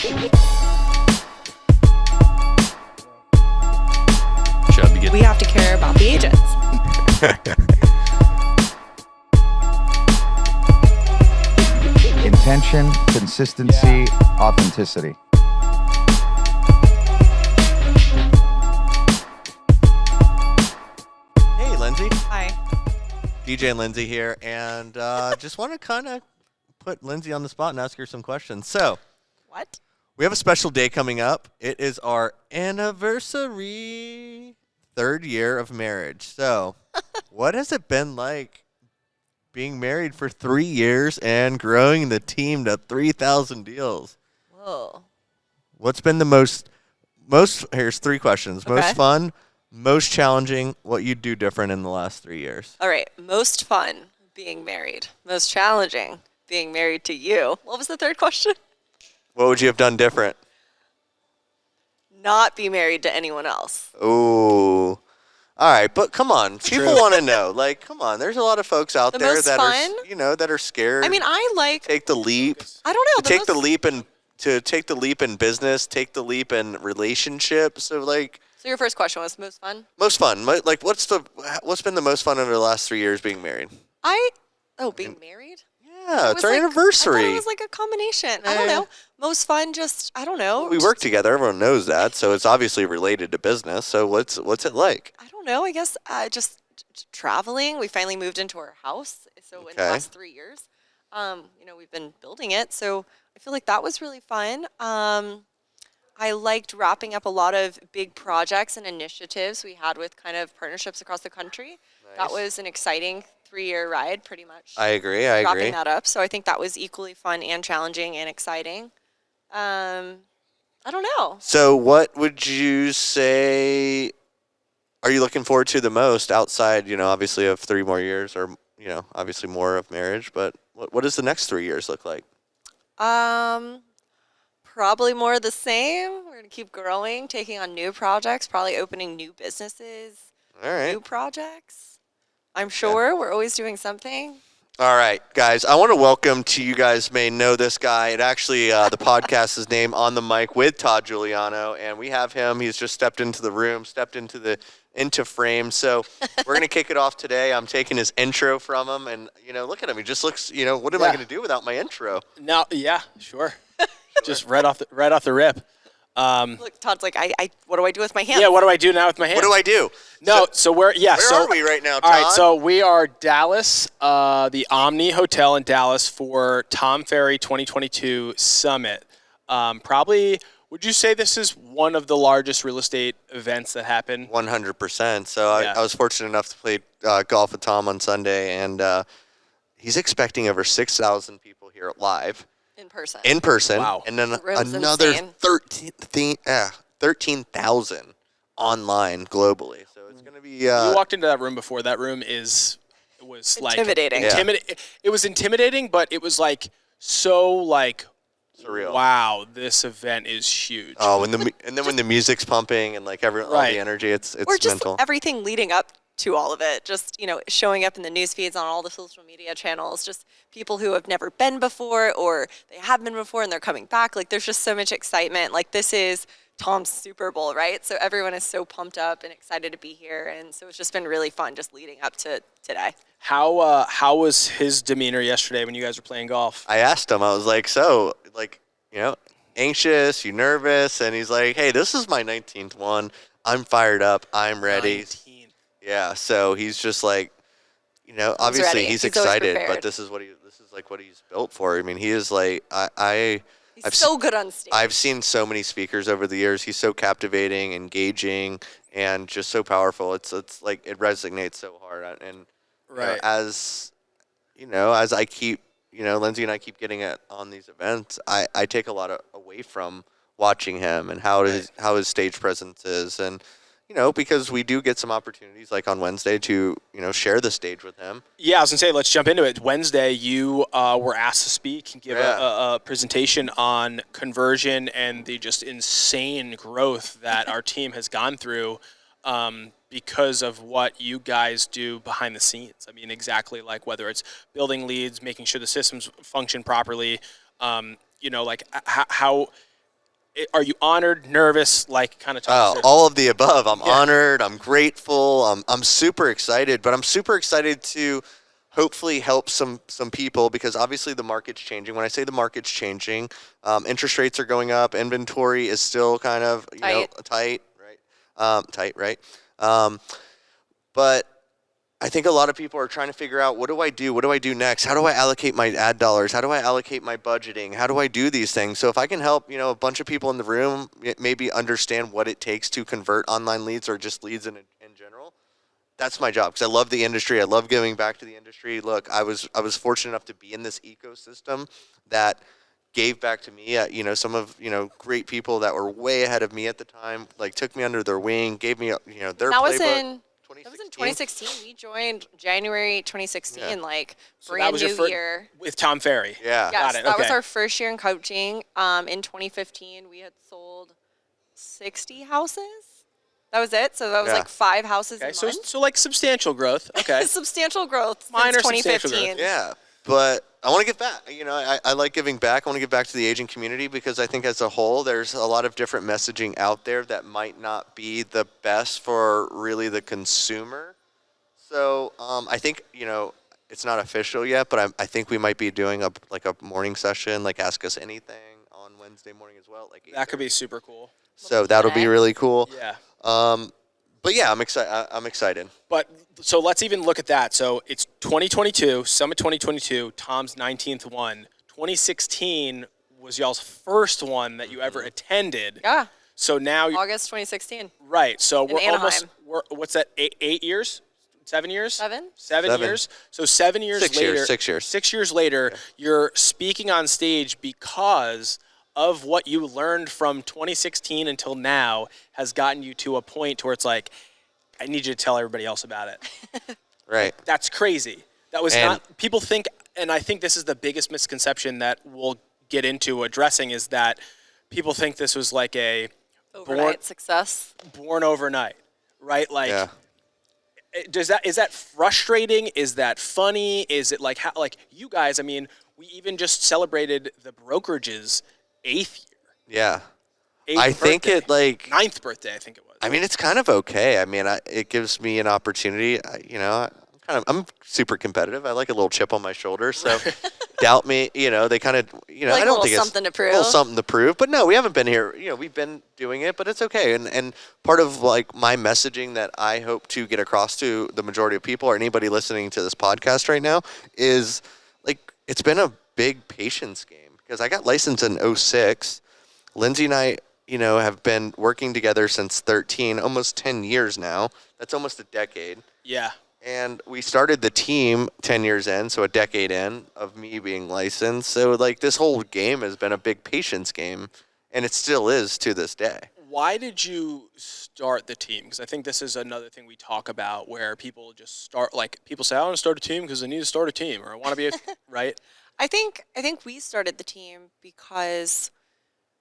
We have to care about the agents. Intention, consistency, authenticity. Hey, Lindsey. Hi. DJ&Lindsey here, and just want to kind of put Lindsey on the spot and ask her some questions. So, What? we have a special day coming up. It is our anniversary, 3rd year of marriage. So, what has it been like being married for 3 years and growing the team to 3,000 deals? Whoa. What's been the most, here's 3 questions. Okay. Most fun, most challenging, what you'd do different in the last 3 years? All right. Most fun, being married. Most challenging, being married to you. What was the third question? What would you have done different? Not be married to anyone else. Ooh. All right, but come on. People want to know. Like, come on. There's a lot of folks out The there most that fun? are, that are scared. I mean, I like, take the leap. I don't know. To take the leap in business, take the leap in relationships. So like So your first question was most fun? most fun. Like what's been the most fun over the last 3 years being married? Being married? Yeah, it's our I anniversary. thought it was like a combination. I don't know. Most fun, just, I don't know. We work together. Everyone knows that. So it's obviously related to business. So what's it like? I don't know. I guess just traveling. We finally moved into our house. So in the Okay. last 3 years, we've been building it. So I feel like that was really fun. I liked wrapping up a lot of big projects and initiatives we had with kind of partnerships across the country. That Nice. was an exciting 3-year ride, pretty much. I agree. Wrapping that up. So I think that was equally fun and challenging and exciting. I don't know. So what would you say are you looking forward to the most outside, obviously of 3 more years or, obviously more of marriage, but what does the next 3 years look like? Probably more of the same. We're going to keep growing, taking on new projects, probably opening new businesses, All right. new projects. I'm sure we're always doing something. All right, guys, I want to welcome to you guys may know this guy. It actually, the podcast is named On the Mic with Todd Giuliano, and we have him. He's just stepped into the room, stepped into frame. So we're going to kick it off today. I'm taking his intro from him, and, look at him. He just looks, what am I going to do without my intro? No, yeah, sure. Just right off the rip. Look, Todd's like, I what do I do with my hands? Yeah, what do I do now with my hands? What do I do? No, so where are we right now, Todd? All right, so we are Dallas, the Omni Hotel in Dallas for Tom Ferry 2022 Summit. Probably, would you say this is one of the largest real estate events that happen? 100%. So I was fortunate enough to play golf with Tom on Sunday, and he's expecting over 6,000 people here live. In person. Wow. And then The room's another insane. 13,000 online globally. So it's going to be... We walked into that room before. That room was like... Intimidating. It was intimidating, but it was like so like... surreal. Wow, this event is huge. Oh, and then when the music's pumping and like all Right. the energy, it's Or just mental. everything leading up to all of it. Just, showing up in the news feeds on all the social media channels. Just people who have never been before or they have been before and they're coming back. Like, there's just so much excitement. Like, this is Tom's Super Bowl, right? So everyone is so pumped up and excited to be here. And so it's just been really fun just leading up to today. How was his demeanor yesterday when you guys were playing golf? I asked him, I was like, so, like, anxious, you nervous? And he's like, hey, this is my 19th one. I'm fired up. I'm ready. 19. Yeah, so he's just like, obviously ready. he's He's always excited, but prepared. this is what he's built for. I mean, he is like, He's so good on stage. I've seen so many speakers over the years. He's so captivating, engaging, and just so powerful. It's like it resonates so hard. And Right. as I keep, Lindsey and I keep getting it on these events, I take a lot away from watching him and how his stage presence is, and because we do get some opportunities like on Wednesday to share the stage with him. Yeah, I was gonna say, let's jump into it. Wednesday, you were asked to speak and give a presentation on conversion and the just insane growth that our team has gone through because of what you guys do behind the scenes. I mean, exactly like whether it's building leads, making sure the systems function properly, like how Are you honored, nervous, like kind of talk? Oh, all of the above. I'm honored. I'm grateful. I'm super excited, but I'm super excited to hopefully help some people because obviously the market's changing. When I say the market's changing, interest rates are going up. Inventory is still kind of tight, right? Tight, right? But I think a lot of people are trying to figure out, what do I do? What do I do next? How do I allocate my ad dollars? How do I allocate my budgeting? How do I do these things? So if I can help, a bunch of people in the room maybe understand what it takes to convert online leads or just leads in general, that's my job because I love the industry. I love giving back to the industry. Look, I was fortunate enough to be in this ecosystem that gave back to me. Some of great people that were way ahead of me at the time, like took me under their wing, gave me their playbook. That was in 2016. We joined January 2016, So brand that was new year. With Tom Ferry. Yeah. Yes, Got it. that was Okay. our first year in coaching. In 2015, we had sold 60 houses. That was it. So that was 5 houses a Okay, month. so like substantial growth. Okay. Substantial growth Minor since substantial 2015. growth. Yeah, but I want to give back. I like giving back. I want to give back to the agent community because I think as a whole, there's a lot of different messaging out there that might not be the best for really the consumer. So I think, it's not official yet, but I think we might be doing a morning session, like Ask Us Anything on Wednesday morning as well. That could be super cool. So that'll be really cool. Yeah. But yeah, I'm excited. I'm excited. But so let's even look at that. So it's 2022, Summit 2022, Tom's 19th one. 2016 was y'all's first one that you ever attended. Yeah. So now August 2016. right. So we're Anaheim. almost what's that? 8 years? 7 years? 7. 7 years. So 7 years 6 later. years. 6 years. 6 years later, you're speaking on stage because of what you learned from 2016 until now has gotten you to a point where it's like, I need you to tell everybody else about it. Right. That's crazy. That was not, people think, and I think this is the biggest misconception that we'll get into addressing is that people think this was like a Overnight success. born overnight, right? Like, Yeah. is that frustrating? Is that funny? Is it like how, like you guys, I mean, we even just celebrated the brokerage's 8th year. Yeah. 8th I think birthday. it like 9th birthday, I think it was. I mean, it's kind of okay. I mean, it gives me an opportunity. I'm super competitive. I like a little chip on my shoulder. So, doubt me. They kind of, Like I don't think it's something to prove. A little something to prove. But no, we haven't been here. We've been doing it, but it's okay. And part of like my messaging that I hope to get across to the majority of people or anybody listening to this podcast right now is like it's been a big patience game because I got licensed in 2006. Lindsey and I, have been working together since 13, almost 10 years now. That's almost a decade. Yeah. And we started the team 10 years in, so a decade in of me being licensed. So, like, this whole game has been a big patience game, and it still is to this day. Why did you start the team? Because I think this is another thing we talk about where people just start, like, people say, I want to start a team because I need to start a team, or I want to be a, right? I think we started the team because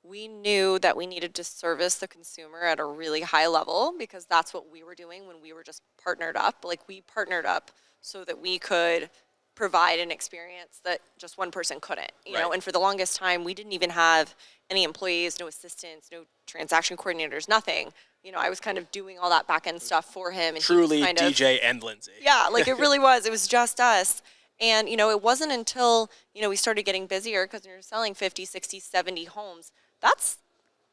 we knew that we needed to service the consumer at a really high level because that's what we were doing when we were just partnered up. Like we partnered up so that we could provide an experience that just one person couldn't, you know, and for the longest time, we didn't even have any employees, no assistants, no transaction coordinators, nothing. You know, I was kind of doing all that back end stuff for him. And Truly kind DJ&Lindsey. Yeah, like it really was. It was just us. And, it wasn't until, we started getting busier because we were selling 50, 60, 70 homes. That's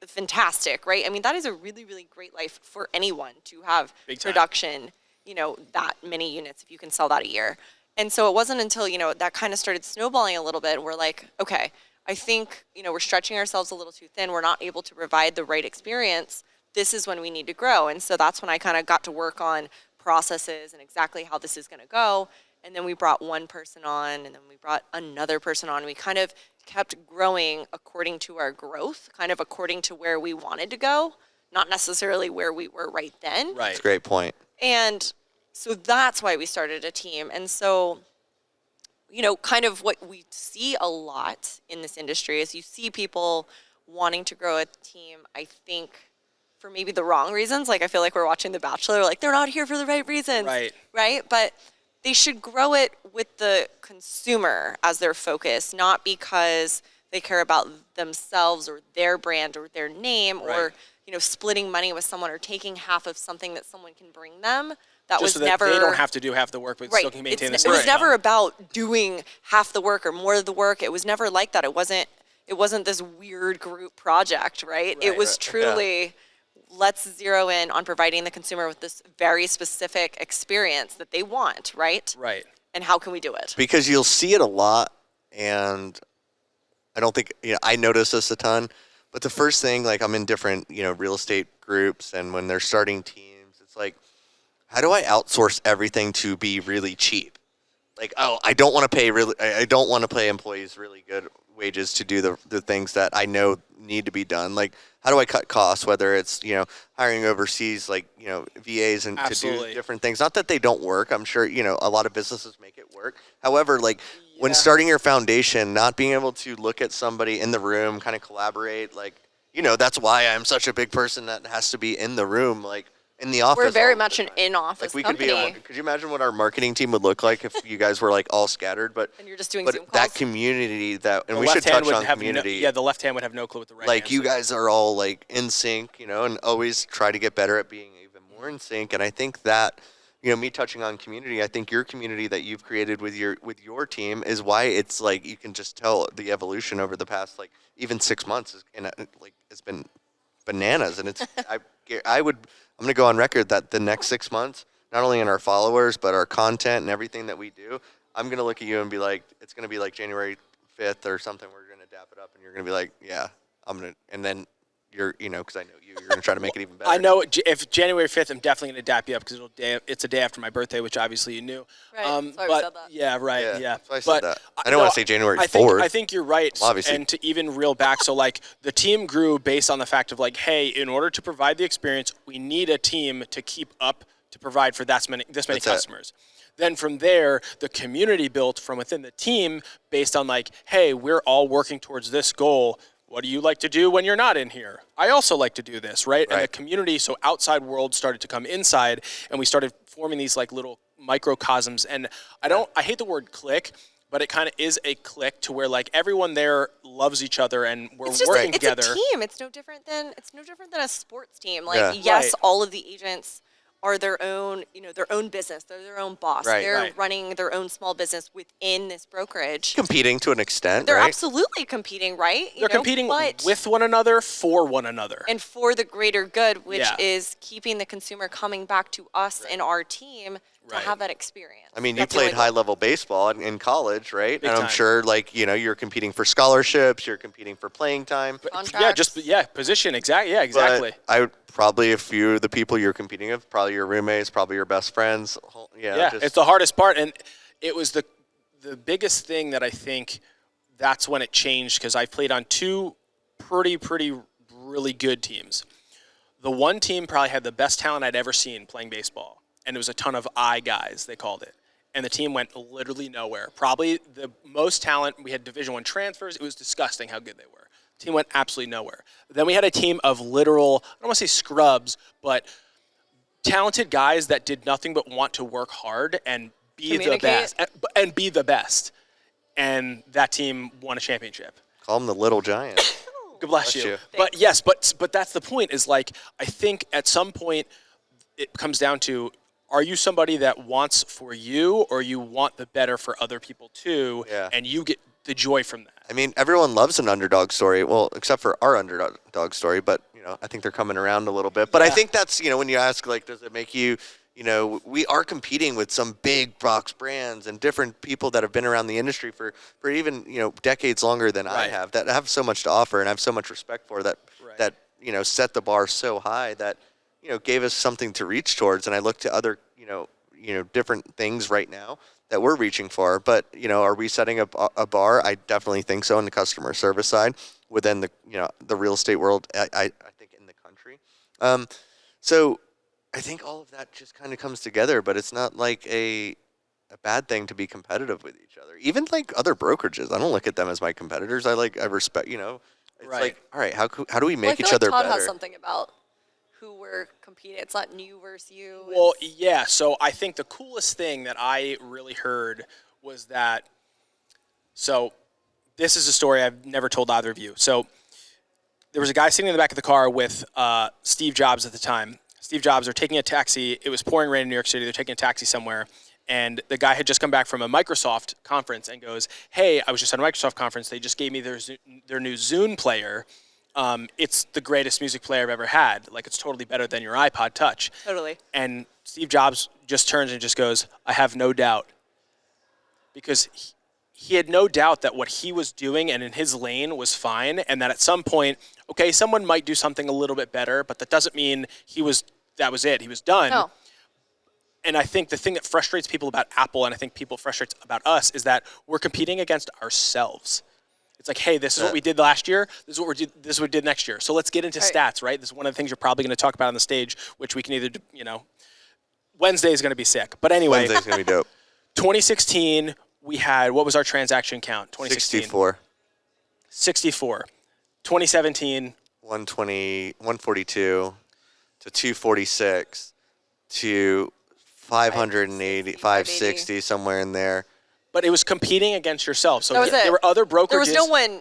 fantastic, right? I mean, that is a really, really great life for anyone to have production, that many units if you can sell that a year. And so it wasn't until, that kind of started snowballing a little bit. We're like, okay, I think, we're stretching ourselves a little too thin. We're not able to provide the right experience. This is when we need to grow. And so that's when I kind of got to work on processes and exactly how this is going to go. And then we brought one person on, and then we brought another person on. We kind of kept growing according to our growth, kind of according to where we wanted to go, not necessarily where we were right then. Right. That's a great point. And so that's why we started a team. And so, kind of what we see a lot in this industry is you see people wanting to grow a team, I think, for maybe the wrong reasons. Like, I feel like we're watching The Bachelor, like, they're not here for the right reasons. Right? But they should grow it with the consumer as their focus, not because they care about themselves or their brand or their name or, splitting money with someone or taking half of something that someone can bring them. That Just was so that never. They don't have to do half the work, but still can maintain the same It was income. never about doing half the work or more of the work. It was never like that. It wasn't this weird group project, right? It was truly, let's zero in on providing the consumer with this very specific experience that they want, right? Right. And how can we do it? Because you'll see it a lot, and I don't think, I notice this a ton, but the first thing, like I'm in different, real estate groups, and when they're starting teams, it's like, how do I outsource everything to be really cheap? Like, I don't want to pay employees really good wages to do the things that I know need to be done. Like, how do I cut costs, whether it's, hiring overseas, like, VAs and to do different things. Not that they don't work. I'm sure, a lot of businesses make it work. However, like when starting your foundation, not being able to look at somebody in the room, kind of collaborate, like, that's why I'm such a big person that has to be in the room, like, in the office. We're very much an in-office company. Could you imagine what our marketing team would look like if you guys were like all scattered? But and you're just doing but Zoom calls? that community and we left should hand touch would on community. the left hand would have no clue what the right Like hand you is. guys are all like in sync, and always try to get better at being even more in sync. And I think that, me touching on community, I think your community that you've created with your team is why it's like you can just tell the evolution over the past like even 6 months it's been bananas. And it's I'm going to go on record that the next 6 months, not only in our followers, but our content and everything that we do, I'm going to look at you and be like, it's going to be like January 5th or something. We're going to dap it up and you're going to be like, yeah, I'm going to, and then you're, because I know you're going to try to make it even better. I know if January 5th, I'm definitely going to dap you up because it's a day after my birthday, which obviously you knew. Right, that's why we said that. Yeah, right, yeah. So I said that. I don't want to say January 4th. I think you're right. Obviously. And to even reel back, so like the team grew based on the fact of like, hey, in order to provide the experience, we need a team to keep up to provide for this many customers. Then from there, the community built from within the team based on like, hey, we're all working towards this goal. What do you like to do when you're not in here? I also like to do this, right? And the community, so outside world started to come inside, and we started forming these like little microcosms. And I hate the word clique, but it kind of is a clique to where like everyone there loves each other and we're working together. It's a team. It's no different than a sports team. Like yes, all of the agents are their own business. They're their own boss. They're running their own small business within this brokerage. Competing to an extent, They're absolutely competing, right? They're competing with one another, for one another. And for the greater good, which is keeping the consumer coming back to us and our team to have that experience. I mean, you played high-level baseball in college, right? Big and I'm time. sure, like, you're competing for scholarships, you're competing for playing time. Contracts. Position, exactly. Yeah, exactly. But I would probably, if you, the people you're competing with, probably your roommates, probably your best friends. It's the hardest part, and it was the biggest thing that I think that's when it changed because I played on two pretty really good teams. The one team probably had the best talent I'd ever seen playing baseball, and it was a ton of I guys, they called it. And the team went literally nowhere. Probably the most talent. We had Division I transfers. It was disgusting how good they were. The team went absolutely nowhere. Then we had a team of literal, I don't want to say scrubs, but talented guys that did nothing but want to work hard and be the best. And be the best. And that team won a championship. Call them the little giant. God bless you. But yes, but that's the point is like, I think at some point it comes down to, are you somebody that wants for you or you want the better for other people too? Yeah. And you get the joy from that. I mean, everyone loves an underdog story. Well, except for our underdog story, but, I think they're coming around a little bit. But I think that's, when you ask, like, does it make you, we are competing with some big box brands and different people that have been around the industry for even, decades longer than I have, that have so much to offer and I have so much respect for that, set the bar so high that, gave us something to reach towards. And I look to other, different things right now that we're reaching for. But, are we setting up a bar? I definitely think so on the customer service side within the, the real estate world, I think in the country. So I think all of that just kind of comes together, but it's not like a bad thing to be competitive with each other. Even like other brokerages, I don't look at them as my competitors. I respect, it's like, all right, how do we make each other Todd better? has something about who we're competing. It's not you versus you. Well, yeah. So I think the coolest thing that I really heard was that, so this is a story I've never told either of you. So there was a guy sitting in the back of the car with Steve Jobs at the time. Steve Jobs are taking a taxi. It was pouring rain in New York City. They're taking a taxi somewhere. And the guy had just come back from a Microsoft conference and goes, hey, I was just at a Microsoft conference. They just gave me their new Zune player. It's the greatest music player I've ever had. Like, it's totally better than your iPod Touch. Totally. And Steve Jobs just turns and just goes, I have no doubt. Because he had no doubt that what he was doing and in his lane was fine, and that at some point, okay, someone might do something a little bit better, but that doesn't mean that was it. He was done. No. And I think the thing that frustrates people about Apple, and I think people frustrates about us, is that we're competing against ourselves. It's like, hey, this is what we did last year. This is what we did next year. So let's get into stats, right? This is one of the things you're probably going to talk about on the stage, which we can either, Wednesday is going to be sick. But anyway, Wednesday's going to be dope. 2016, we had, what was our transaction count? 2016. 64. 2017. 120, 142 to 246 to 580, 560, somewhere in there. But it was competing against yourself. So That was there were other brokerages.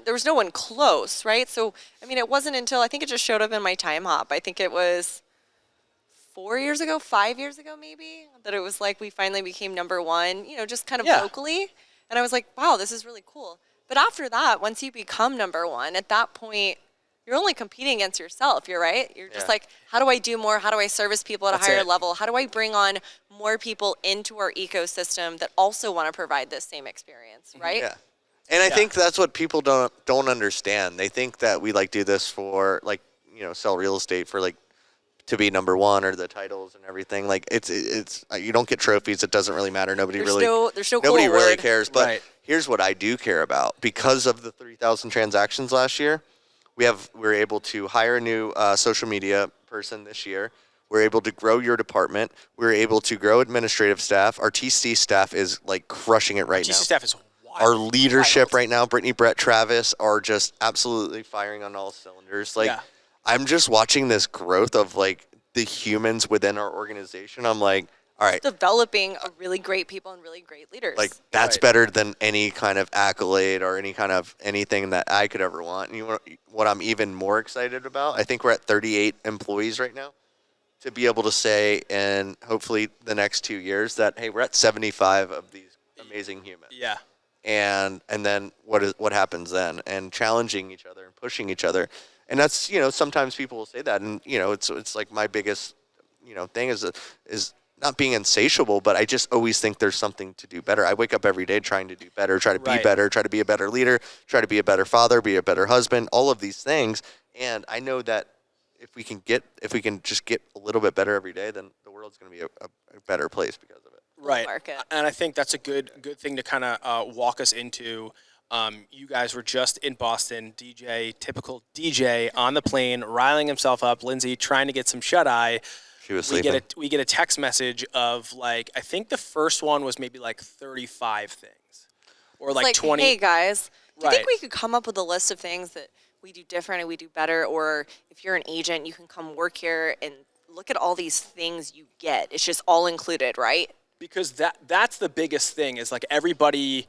There was no one close, right? So, I mean, it wasn't until, I think it just showed up in my time hop. I think it was 5 years ago maybe, that it was like we finally became number one, just kind of locally. And I was like, wow, this is really cool. But after that, once you become number one, at that point, you're only competing against yourself. You're right. You're just like, how do I do more? How do I service people at a higher level? How do I bring on more people into our ecosystem that also want to provide this same experience, right? Yeah. And I think that's what people don't understand. They think that we do this for sell real estate for to be number one or the titles and everything. Like it's you don't get trophies. It doesn't really matter. Nobody there's really no nobody cool really award. cares. But here's what I do care about. Because of the 3,000 transactions last year, we were able to hire a new social media person this year. We're able to grow your department. We're able to grow administrative staff. Our TC staff is crushing it right now. TC staff is wild. Our leadership right now, Brittany, Brett, Travis, are just absolutely firing on all cylinders. I'm just watching this growth of the humans within our organization. I'm like, all right, developing a really great people and really great leaders. That's better than any kind of accolade or any kind of anything that I could ever want. And what I'm even more excited about, I think we're at 38 employees right now, to be able to say in hopefully the next 2 years that, hey, we're at 75 of these amazing humans. Yeah. And then what happens then? And challenging each other and pushing each other. And that's, sometimes people will say that, and it's like my biggest, thing is not being insatiable, but I just always think there's something to do better. I wake up every day trying to do better, try to be better, try to be a better leader, try to be a better father, be a better husband, all of these things. And I know that if we can just get a little bit better every day, then the world's going to be a better place because of it. Right. Market. And I think that's a good thing to kind of walk us into. You guys were just in Boston, typical DJ on the plane, riling himself up. Lindsey trying to get some shut-eye. She was sleeping. We get a text message of I think the first one was maybe 35 things, or 20. Hey guys, do you think we could come up with a list of things that we do different and we do better? Or if you're an agent, you can come work here and look at all these things you get. It's just all included, right? Because that's the biggest thing is everybody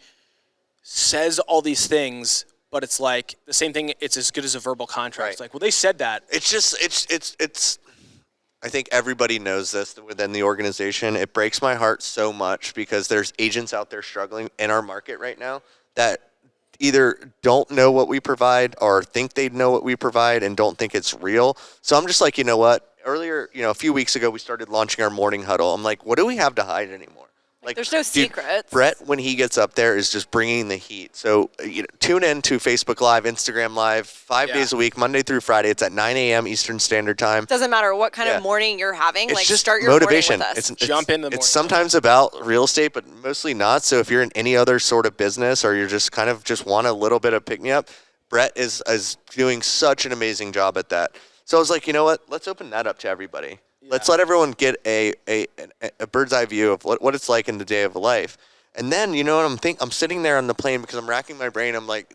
says all these things, but it's the same thing. It's as good as a verbal contract. Right. It's well, they said that. It's just it's. I think everybody knows this within the organization. It breaks my heart so much because there's agents out there struggling in our market right now that either don't know what we provide or think they know what we provide and don't think it's real. So I'm just like, you know what? Earlier, a few weeks ago, we started launching our morning huddle. I'm like, what do we have to hide anymore? There's no secrets. Brett, when he gets up there, is just bringing the heat. So tune in to Facebook Live, Instagram Live, 5 days a week, Monday through Friday. It's at 9 a.m. Eastern Standard Time. Doesn't matter what kind of morning you're having. It's just start your motivation. morning with us. Jump in the morning. It's sometimes about real estate, but mostly not. So if you're in any other sort of business or you're just kind of just want a little bit of pick-me-up, Brett is doing such an amazing job at that. So I was like, you know what? Let's open that up to everybody. Yeah. Let's let everyone get a bird's eye view of what it's like in the day of life. And then, I'm sitting there on the plane because I'm racking my brain. I'm like,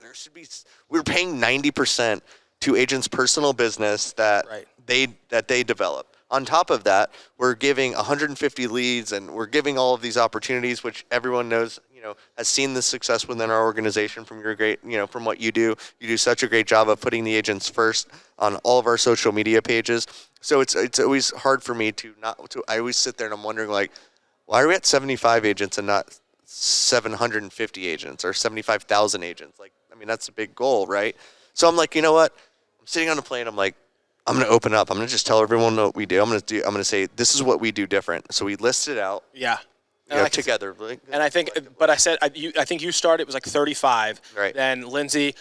we're paying 90% to agents' personal business that they develop. On top of that, we're giving 150 leads and we're giving all of these opportunities, which everyone knows, has seen the success within our organization from your great, from what you do. You do such a great job of putting the agents first on all of our social media pages. So it's always hard for me I always sit there and I'm wondering, like, why are we at 75 agents and not 750 agents or 75,000 agents? Like, I mean, that's a big goal, right? So I'm like, you know what? I'm sitting on a plane. I'm like, I'm going to open up. I'm going to just tell everyone what we do. I'm going to say, this is what we do different. So we list it out. Yeah. Together. And I think, but I said, I think you started, it was like 35. Right. Then Lindsey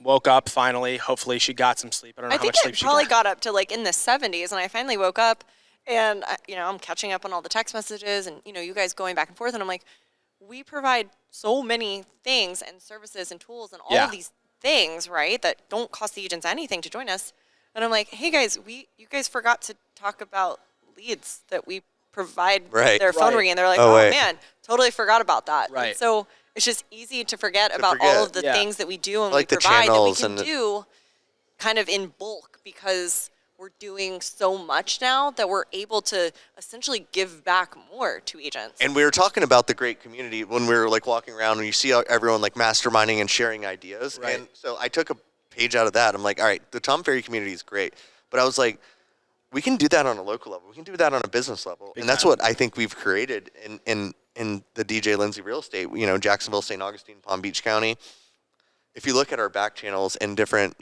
woke up finally. Hopefully she got some sleep. I don't know how much sleep she got. I think it probably got up to like in the 70s, and I finally woke up, and I'm catching up on all the text messages, and you guys going back and forth, and I'm like, we provide so many things and services and tools and all of these things, right, that don't cost the agents anything to join us. And I'm like, hey guys, you guys forgot to talk about leads that we provide their phone ringing. And they're like, oh man, totally forgot about that. Right. And so it's just easy to forget about all of the things that we do and like we provide that we can and do kind of in bulk, because we're doing so much now that we're able to essentially give back more to agents. And we were talking about the great community when we were like walking around and you see everyone like masterminding and sharing ideas. Right. And so I took a page out of that. I'm like, all right, the Tom Ferry community is great. But I was like, we can do that on a local level. We can do that on a business level. And that's what I think we've created in the DJ&Lindsey real estate, Jacksonville, St. Augustine, Palm Beach County. If you look at our back channels and different,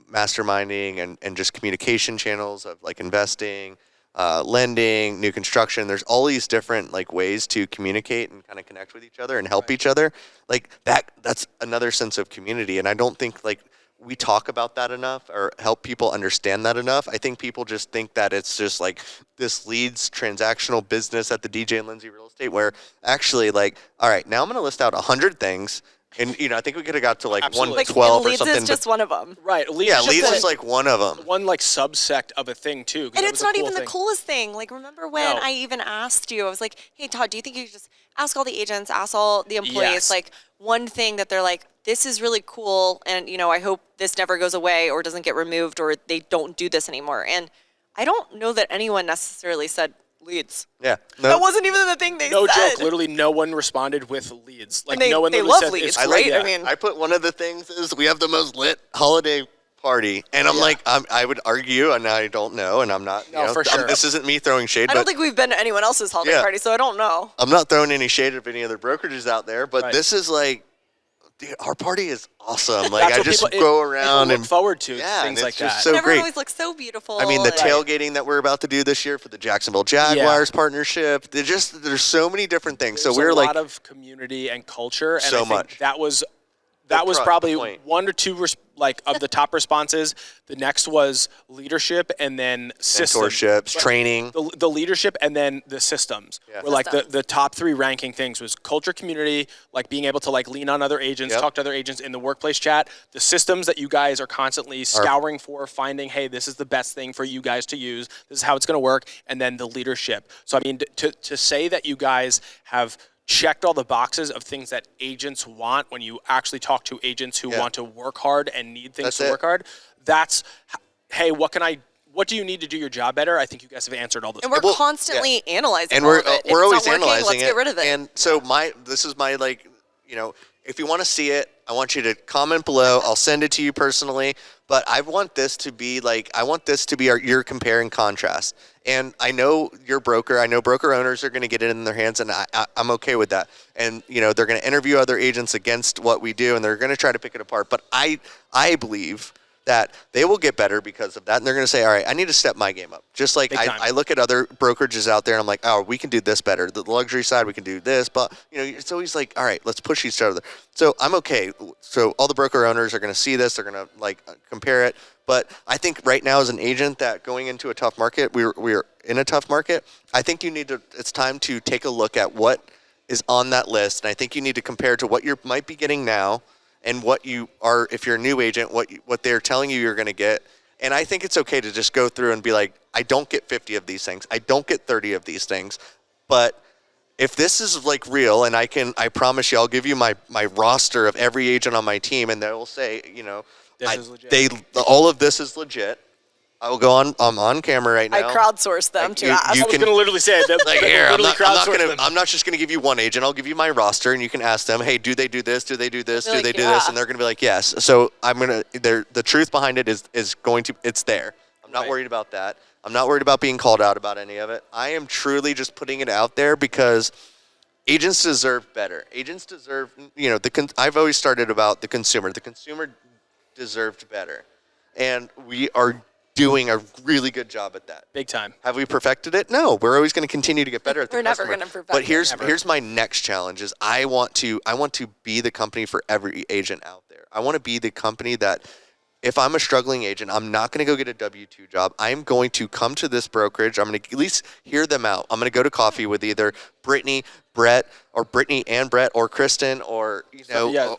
masterminding and just communication channels of like investing, lending, new construction, there's all these different like ways to communicate and kind of connect with each other and help each other. Like that's another sense of community. And I don't think like we talk about that enough or help people understand that enough. I think people just think that it's just like this leads transactional business at the DJ&Lindsey real estate, where actually like, all right, now I'm going to list out 100 things. And, I think we could have got to like 112 or something. Leads is just one of them. Right. Leads is like one of them. One like subsect of a thing too. And it's not even the coolest thing. Like, remember when I even asked you, I was like, hey, Todd, do you think you could just ask all the agents, ask all the employees, like one thing that they're like, this is really cool. And, I hope this never goes away or doesn't get removed or they don't do this anymore. And I don't know that anyone necessarily said leads. Yeah. No, that wasn't even the thing they said. No joke. Literally no one responded with leads. Like no one they love said leads, it's right? Yeah. I mean, I put one of the things is we have the most lit holiday party. And I'm like, I would argue, and I don't know, and I'm not. No, for sure. This isn't me throwing shade. I don't think we've been to anyone else's holiday party, so I don't know. I'm not throwing any shade at any other brokerages out there, but this is like, dude, our party is awesome. Like I just go around and look forward to things and like it's just that. so and everyone great. always looks so beautiful. I mean, the tailgating that we're about to do this year for the Jacksonville Jaguars partnership. There's so many different things. There's so we're a like lot of community and culture, and so I think much. that was probably one or two of the top responses. The next was leadership, and then systems. Mentorships, training. The leadership, and then the systems. Yeah. Were like the top three ranking things was culture, community, like being able to like lean on other agents, talk to other agents in the workplace chat. The systems that you guys are constantly scouring for, finding, hey, this is the best thing for you guys to use. This is how it's going to work. And then the leadership. So I mean, to say that you guys have checked all the boxes of things that agents want when you actually talk to agents who want to work hard and need things to work hard. That's, hey, what do you need to do your job better? I think you guys have answered all those. And we're constantly analyzing and all of it. we're always working, analyzing let's it. get rid of it. And so this is my like, if you want to see it, I want you to comment below. I'll send it to you personally. But I want this to be your compare and contrast. And I know you're broker. I know broker owners are going to get it in their hands, and I'm okay with that. And they're going to interview other agents against what we do, and they're going to try to pick it apart. But I believe that they will get better because of that, and they're going to say, all right, I need to step my game up. Just like I look at other brokerages out there, and I'm like, oh, we can do this better. The luxury side, we can do this. But, it's always like, all right, let's push each other. So I'm okay. So all the broker owners are going to see this. They're going to, compare it. But I think right now as an agent that going into a tough market, we're in a tough market, I think it's time to take a look at what is on that list. And I think you need to compare to what you might be getting now and what you are, if you're a new agent, what they're telling you you're going to get. And I think it's okay to just go through and be like, I don't get 50 of these things. I don't get 30 of these things. But if this is real, and I promise you, I'll give you my roster of every agent on my team, and they will say, this is legit. All of this is legit. I will go on. I'm on camera right now. I crowdsourced them to ask. I was going to literally say that. Like here, I'm them. not just gonna give you one agent. I'll give you my roster, and you can ask them, hey, do they do this? Do they do this? Do they do this? And they're gonna be like, yes. So the truth behind it is going to, it's there. I'm not worried about that. I'm not worried about being called out about any of it. I am truly just putting it out there because agents deserve better. Agents deserve, I've always started about the consumer. The consumer deserved better, and we are doing a really good job at that. Big time. Have we perfected it? No. We're always going to continue to get better at the customer. We're never going to perfect it. But it. here's my next challenge is I want to be the company for every agent out there. I want to be the company that if I'm a struggling agent, I'm not going to go get a W-2 job. I'm going to come to this brokerage. I'm going to at least hear them out. I'm going to go to coffee with either Brittany, Brett, or Brittany and Brett, or Kristen, or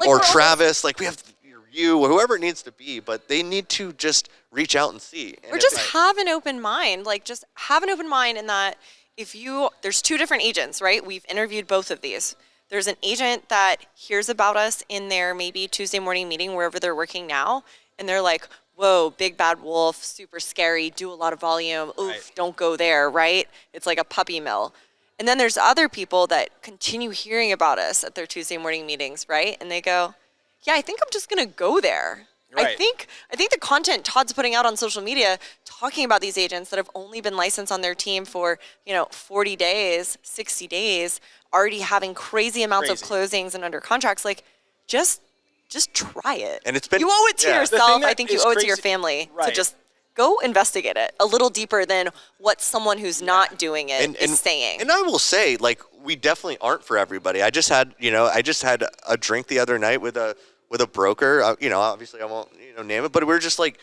or Travis. Like we have you or whoever it needs to be, but they need to just reach out and see. And or just have an open mind. Like just have an open mind in that there's two different agents, right? We've interviewed both of these. There's an agent that hears about us in their maybe Tuesday morning meeting, wherever they're working now. And they're like, whoa, big bad wolf, super scary, do a lot of volume. Oof, don't go there, right? It's like a puppy mill. And then there's other people that continue hearing about us at their Tuesday morning meetings, right? And they go, yeah, I think I'm just going to go there. Right. I think the content Todd's putting out on social media talking about these agents that have only been licensed on their team for, 40 days, 60 days, already having crazy amounts of closings and under contracts, like just try it. And it's been, you owe it to yourself. I think you owe it to your family to just go investigate it a little deeper than what someone who's not doing it is saying. And I will say, like, we definitely aren't for everybody. I just had a drink the other night with a broker. Obviously I won't name it, but we're just like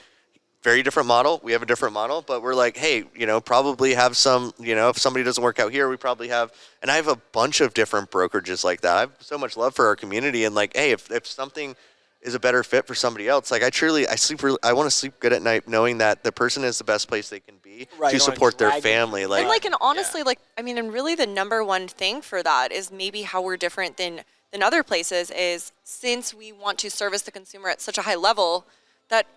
very different model. We have a different model, but we're like, hey, probably have some, if somebody doesn't work out here, we probably have, and I have a bunch of different brokerages like that. I have so much love for our community, and like, hey, if something is a better fit for somebody else, like I want to sleep good at night knowing that the person is the best place they can be to support their family. And honestly, and really the number one thing for that is maybe how we're different than other places is since we want to service the consumer at such a high level that,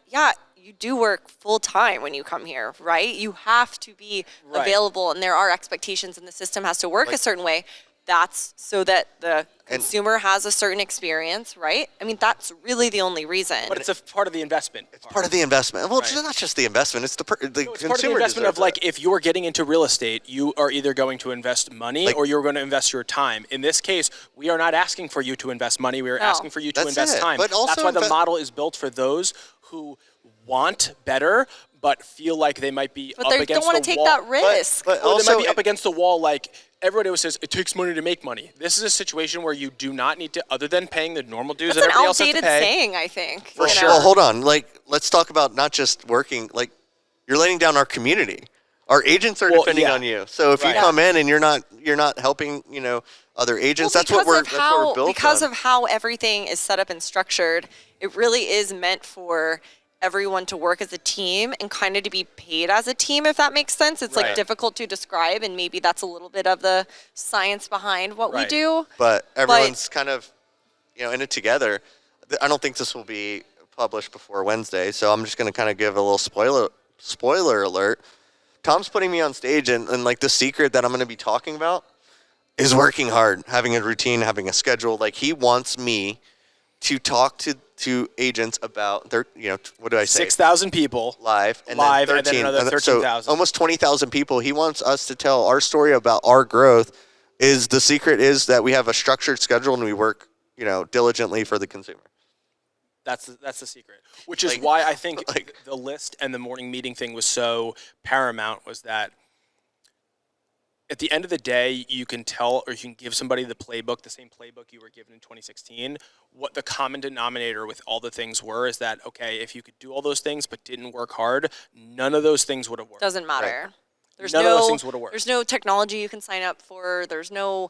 you do work full time when you come here, right? You have to be available, and there are expectations, and the system has to work a certain way. That's so that the consumer has a certain experience, right? I mean, that's really the only reason. But it's a part of the investment. It's part of the investment. Well, it's not just the investment. It's the it's part of the investment of like, if you're getting into real estate, you are either going to invest money or you're going to invest your time. In this case, we are not asking for you to invest money. We are asking for you to invest time. But also that's why the model is built for those who want better, but feel like they might be up against the wall. But they don't want to take that risk. But also, they might be up against the wall. Like everybody always says, it takes money to make money. This is a situation where you do not need to, other than paying the normal dues that everybody else has to pay. That's an outdated saying, I think. For sure. Well, hold on. Like, let's talk about not just working. Like, you're letting down our community. Our agents are depending on you. So if you come in and you're not helping, other agents, that's what we're built because on. of how everything is set up and structured. It really is meant for everyone to work as a team and kind of to be paid as a team, if that makes sense. It's like difficult to describe, and maybe that's a little bit of the science behind what we do. But everyone's kind of, in it together. I don't think this will be published before Wednesday, so I'm just going to kind of give a little spoiler alert. Tom's putting me on stage, and like the secret that I'm going to be talking about is working hard, having a routine, having a schedule. Like he wants me to talk to agents about their, what do I say? 6,000 people live, and then then 13, another 13,000. So almost 20,000 people. He wants us to tell our story about our growth. The secret is that we have a structured schedule and we work, diligently for the consumer. That's the secret, which is why I think the list and the morning meeting thing was so paramount, was that at the end of the day, you can tell, or you can give somebody the playbook, the same playbook you were given in 2016. What the common denominator with all the things were is that, okay, if you could do all those things but didn't work hard, none of those things would have worked. Doesn't matter. Right. None of those things would have worked. There's no technology you can sign up for. There's no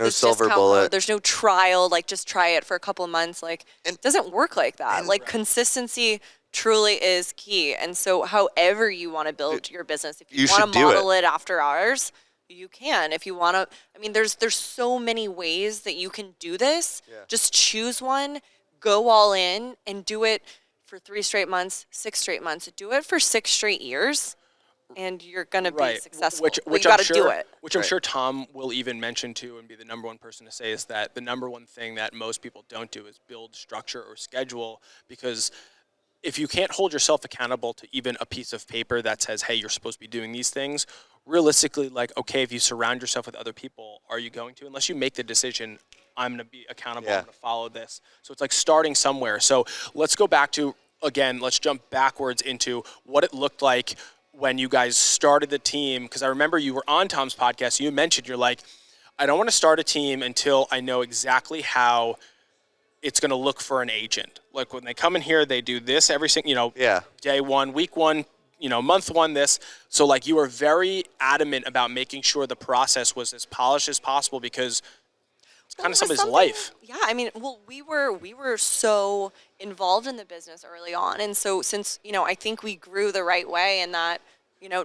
silver bullet. There's no trial. Like, just try it for a couple of months. Like, it doesn't work like that. Like, consistency truly is key. And so, however you want to build your business, if you want to model it after ours, you can. If you want to, there's so many ways that you can do this. Yeah. Just choose one, go all in, and do it for 3 straight months, 6 straight months. Do it for 6 straight years, and you're going to be successful. Which you got to do it. Which I'm sure Tom will even mention too, and be the number one person to say, is that the number one thing that most people don't do is build structure or schedule, because if you can't hold yourself accountable to even a piece of paper that says, hey, you're supposed to be doing these things, realistically, like, okay, if you surround yourself with other people, are you going to? Unless you make the decision, I'm going to be accountable, I'm going to follow this. So it's like starting somewhere. So let's go back to, again, let's jump backwards into what it looked like when you guys started the team. Because I remember you were on Tom's podcast, you mentioned, you're like, I don't want to start a team until I know exactly how it's going to look for an agent. Like when they come in here, they do this every single, day one, week one, month one, this. So like you were very adamant about making sure the process was as polished as possible, because it's kind of somebody's life. Yeah, I mean, we were so involved in the business early on, and so since I think we grew the right way, in that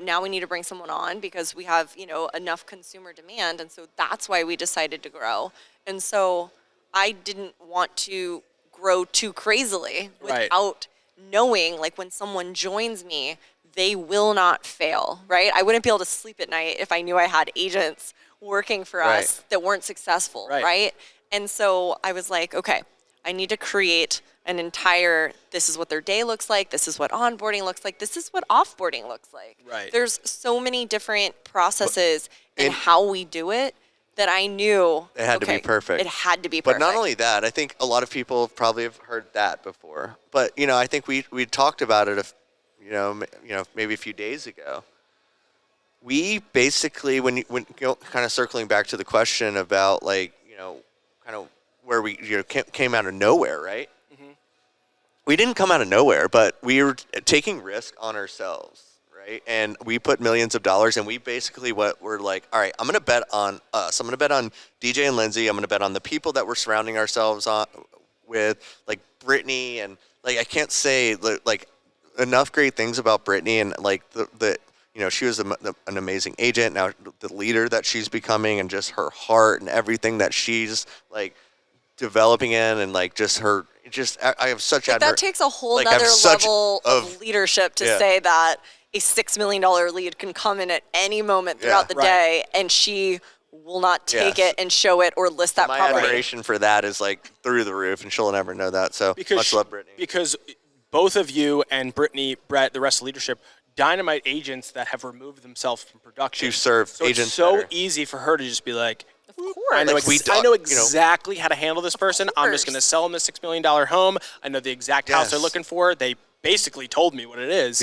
now we need to bring someone on because we have enough consumer demand, and so that's why we decided to grow. And so I didn't want to grow too crazily without knowing, like, when someone joins me, they will not fail, right? I wouldn't be able to sleep at night if I knew I had agents working for us that weren't successful, right? And so I was like, okay, I need to create an entire, this is what their day looks like, this is what onboarding looks like, this is what offboarding looks like. There's so many different processes in how we do it that I knew it had to be perfect. It had to be perfect. But not only that, I think a lot of people probably have heard that before. But I think we talked about it, maybe a few days ago. We basically, when kind of circling back to the question about kind of where we came out of nowhere, right? Mm-hmm. We didn't come out of nowhere, but we were taking risk on ourselves. Right? And we put millions of dollars, and we basically we're like, all right, I'm going to bet on us. I'm going to bet on DJ&Lindsey. I'm going to bet on the people that we're surrounding ourselves with, like Brittany, and like I can't say like enough great things about Brittany, and like the she was an amazing agent. Now the leader that she's becoming, and just her heart and everything that she's like developing in, and like just her. I have such that takes a whole nother level of leadership to say that a $6 million lead can come in at any moment throughout the day, and she will not take it and show it or list that property. My admiration for that is like through the roof, and she'll never know that. So much love, Brittany. Because both of you and Brittany, Brett, the rest of the leadership, dynamite agents that have removed themselves from production. To serve so agents it's so better. easy for her to just be like, of course. I know exactly how to handle this person. I'm just going to sell them this $6 million home. I know the exact house they're looking for. They basically told me what it is.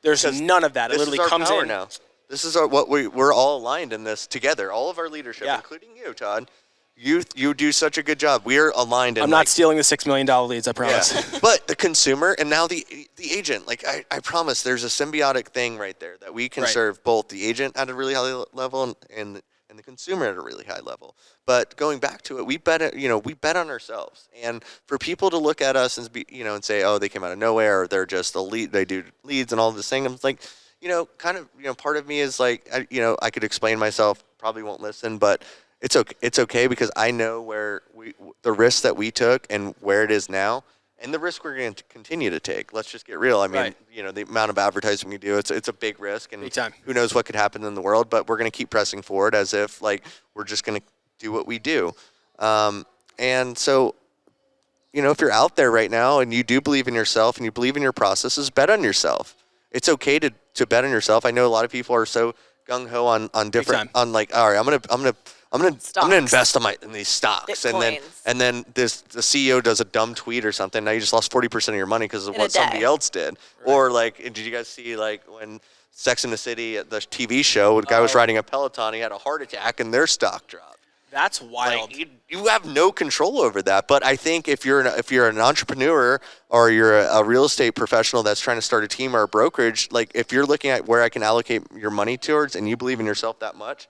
There's none of that. It literally comes in. Now. This is what we're all aligned in this together. All of our leadership, including you, Todd. You do such a good job. We're aligned. I'm not stealing the $6 million leads, I promise. Yeah. But the consumer and now the agent, like I promise, there's a symbiotic thing right there that we can serve both the agent at a really high level and the consumer at a really high level. But going back to it, we bet on ourselves. And for people to look at us and be, and say, oh, they came out of nowhere, or they're just a lead, they do leads and all this thing. I'm like, part of me is like, I could explain myself, probably won't listen, but it's okay because I know where the risks that we took and where it is now, and the risk we're going to continue to take. Let's just get real. I mean, the amount of advertising we do, it's a big risk, and who knows what could happen in the world, but we're going to keep pressing forward as if like we're just going to do what we do. And so, if you're out there right now and you do believe in yourself and you believe in your processes, bet on yourself. It's okay to bet on yourself. I know a lot of people are so gung ho on different, on like, all right, I'm gonna invest in these stocks, Bitcoins. and then the CEO does a dumb tweet or something. Now you just lost 40% of your money because of what somebody else did. Or like, did you guys see like when Sex and the City, the TV show, the guy was riding a Peloton, he had a heart attack and their stock dropped. That's wild. Like, you have no control over that. But I think if you're an entrepreneur or you're a real estate professional that's trying to start a team or a brokerage, like if you're looking at where I can allocate your money towards and you believe in yourself that much,